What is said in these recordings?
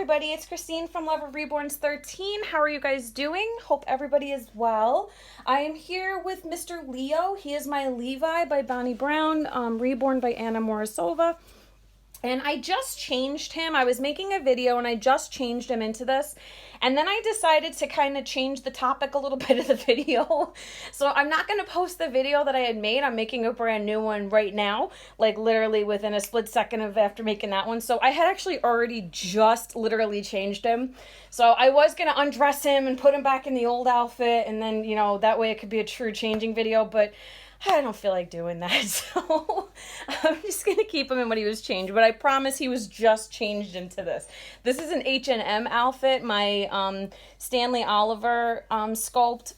everybody, it's Christine from Love of Reborns 13. How are you guys doing? Hope everybody is well. I am here with Mr. Leo. He is my Levi by Bonnie Brown, reborn by Anna Morisova. And I just changed him. I was making a video and I just changed him into this. And then I decided to kind of change the topic a little bit of the video. So I'm not going to post the video that I had made. I'm making a brand new one right now, like literally within a split second of after making that one. So I had actually already just literally changed him. So I was going to undress him and put him back in the old outfit. And then, you know, that way it could be a true changing video. But I don't feel like doing that, so I'm just going to keep him in what he was changed, but I promise he was just changed into this. This is an H&M outfit, my Stanley Oliver sculpt.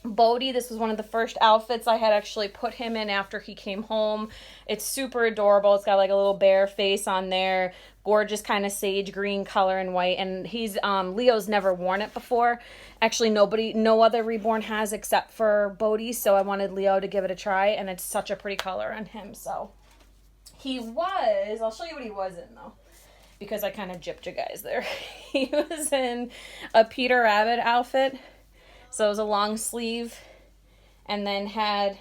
Bodhi, this was one of the first outfits I had actually put him in after he came home. It's super adorable. It's got like a little bear face on there. Gorgeous kind of sage green color and white. And he's, Leo's never worn it before. Actually, no other reborn has except for Bodhi. So I wanted Leo to give it a try. And it's such a pretty color on him. So I'll show you what he was in though, because I kind of gypped you guys there. He was in a Peter Rabbit outfit. So it was a long sleeve and then had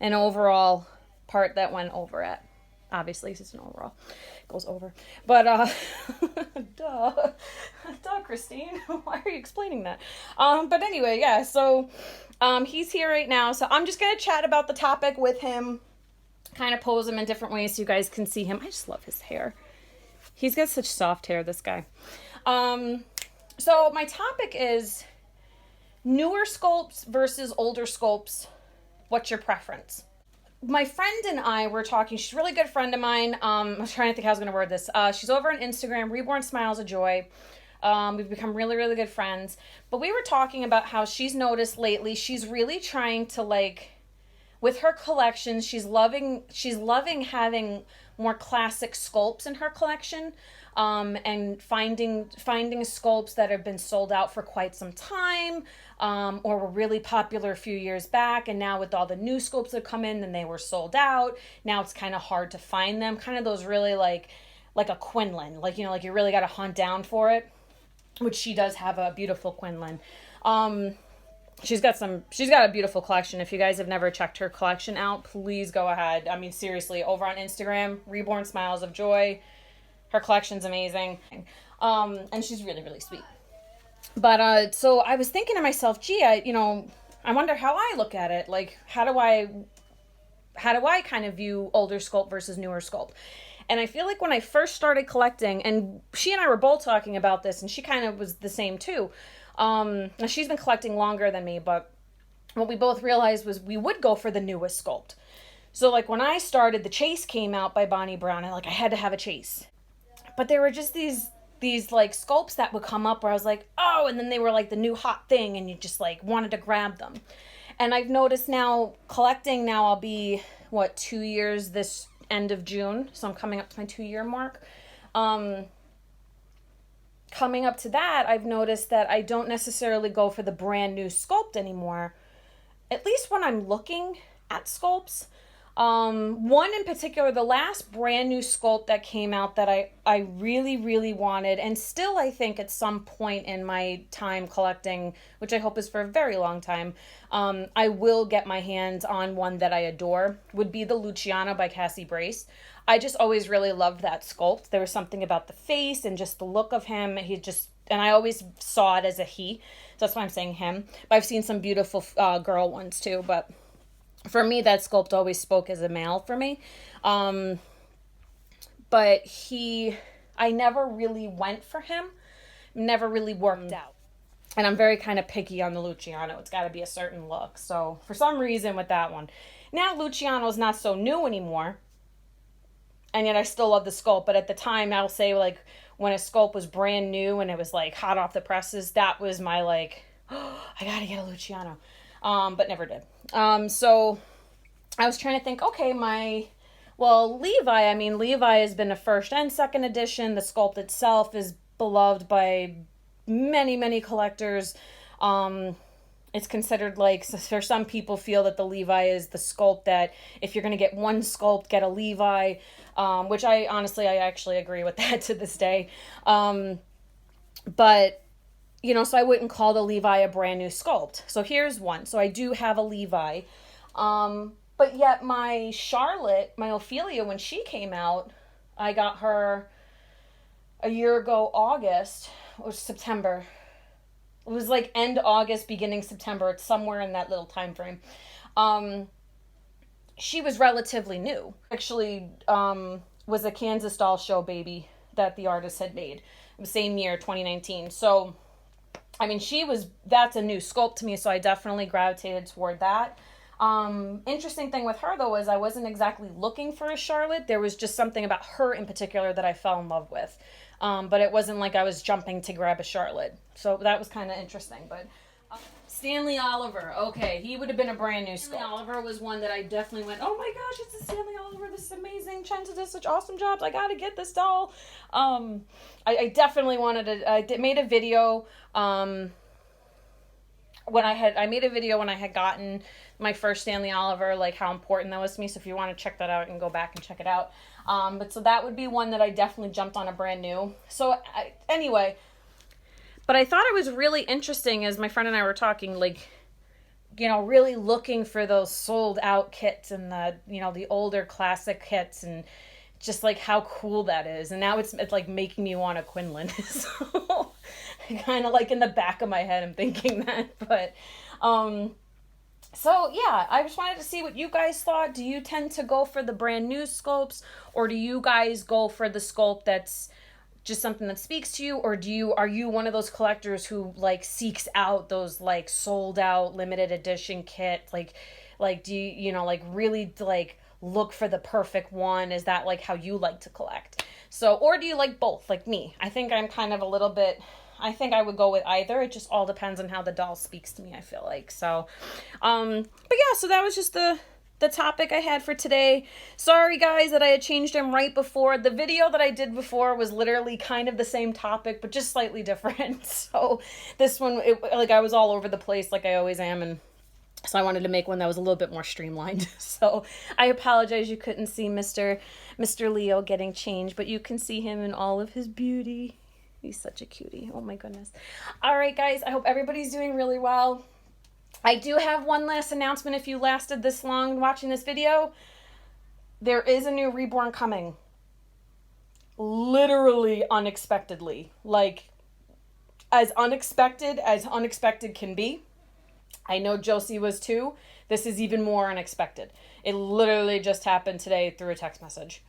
an overall part that went over it. Obviously, it's an overall. It goes over. But, duh, Christine. Why are you explaining that? But anyway, yeah, so he's here right now. So I'm just going to chat about the topic with him, kind of pose him in different ways so you guys can see him. I just love his hair. He's got such soft hair, this guy. So my topic is newer sculpts versus older sculpts. What's your preference? My friend and I were talking. She's a really good friend of mine. I was trying to think how I was going to word this. She's over on Instagram, Reborn Smiles of Joy. We've become really, really good friends. But we were talking about how she's noticed lately she's really trying to, like, with her collection, she's loving having more classic sculpts in her collection. And finding sculpts that have been sold out for quite some time, or were really popular a few years back, and now with all the new sculpts that come in, then they were sold out. Now it's kind of hard to find them. Kind of those really like a Quinlan, like, you know, like you really got to hunt down for it. Which she does have a beautiful Quinlan. She's got a beautiful collection. If you guys have never checked her collection out, please go ahead. I mean, seriously, over on Instagram, Reborn Smiles of Joy. Her collection's amazing. And she's really, really sweet. But, so I was thinking to myself, gee, I wonder how I look at it. Like, how do I kind of view older sculpt versus newer sculpt? And I feel like when I first started collecting, and she and I were both talking about this, and she kind of was the same too. Now she's been collecting longer than me, but what we both realized was we would go for the newest sculpt. So, like, when I started, the Chase came out by Bonnie Brown, and, like, I had to have a Chase. But there were just these like sculpts that would come up where I was like, oh, and then they were like the new hot thing and you just like wanted to grab them. And I've noticed now collecting, now I'll be 2 years this end of June. So I'm coming up to my 2-year mark. Coming up to that, I've noticed that I don't necessarily go for the brand new sculpt anymore. At least when I'm looking at sculpts. One in particular, the last brand new sculpt that came out that I really, really wanted, and still I think at some point in my time collecting, which I hope is for a very long time, I will get my hands on one that I adore, would be the Luciano by Cassie Brace. I just always really loved that sculpt. There was something about the face and just the look of him. And I always saw it as a he, so that's why I'm saying him. But I've seen some beautiful girl ones too, but for me, that sculpt always spoke as a male for me. But I never really went for him. Never really worked out. And I'm very kind of picky on the Luciano. It's got to be a certain look. So for some reason with that one. Now Luciano's not so new anymore. And yet I still love the sculpt. But at the time, I'll say like when a sculpt was brand new and it was like hot off the presses, that was my like, oh, I got to get a Luciano. But never did. So I was trying to think, okay, Levi has been a first and second edition. The sculpt itself is beloved by many, many collectors. It's considered like, for some people feel that the Levi is the sculpt that if you're going to get one sculpt, get a Levi, which I honestly, I actually agree with that to this day. But, you know, so I wouldn't call the Levi a brand new sculpt. So here's one. So I do have a Levi. But yet my Charlotte, my Ophelia, when she came out, I got her a year ago, August, or September. It was like end August, beginning September. It's somewhere in that little time frame. She was relatively new. Actually, was a Kansas doll show baby that the artist had made. The same year, 2019. So, I mean, that's a new sculpt to me, so I definitely gravitated toward that. Interesting thing with her, though, is I wasn't exactly looking for a Charlotte. There was just something about her in particular that I fell in love with. But it wasn't like I was jumping to grab a Charlotte. So that was kind of interesting. But Stanley Oliver. Okay, he would have been a brand new sculpt. Stanley Oliver was one that I definitely went, oh my gosh, it's a Stanley Oliver. This is amazing. Chenza does such awesome jobs. I got to get this doll. I definitely wanted to, made a video, when I made a video when I had gotten my first Stanley Oliver, like how important that was to me. So if you want to check that out, you can go back and check it out. But so that would be one that I definitely jumped on a brand new. So anyway, but I thought it was really interesting as my friend and I were talking, like, you know, really looking for those sold out kits and the, you know, the older classic kits and just like how cool that is. And now it's like making me want a Quinlan. So kind of like in the back of my head, I'm thinking that, but, so yeah, I just wanted to see what you guys thought. Do you tend to go for the brand new sculpts, or do you guys go for the sculpt that's just something that speaks to you, or are you one of those collectors who like seeks out those like sold out limited edition kit? Like do you know, like really like look for the perfect one? Is that like how you like to collect? So, or do you like both like me? I think I'm kind of a little bit, I think I would go with either. It just all depends on how the doll speaks to me, I feel like. So, but yeah, so that was just the topic I had for today. Sorry guys that I had changed them right before. The video that I did before was literally kind of the same topic, but just slightly different. So this one, like I was all over the place like I always am, and so I wanted to make one that was a little bit more streamlined. So I apologize you couldn't see Mr. Leo getting changed, but you can see him in all of his beauty. He's such a cutie. Oh my goodness. All right, guys. I hope everybody's doing really well. I do have one last announcement if you lasted this long watching this video. There is a new reborn coming. Literally unexpectedly. Like, as unexpected can be. I know Josie was too. This is even more unexpected. It literally just happened today through a text message.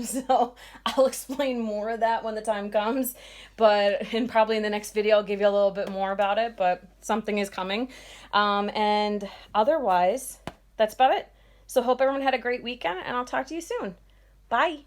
So I'll explain more of that when the time comes. And probably in the next video, I'll give you a little bit more about it. But something is coming. And otherwise, that's about it. So hope everyone had a great weekend. And I'll talk to you soon. Bye.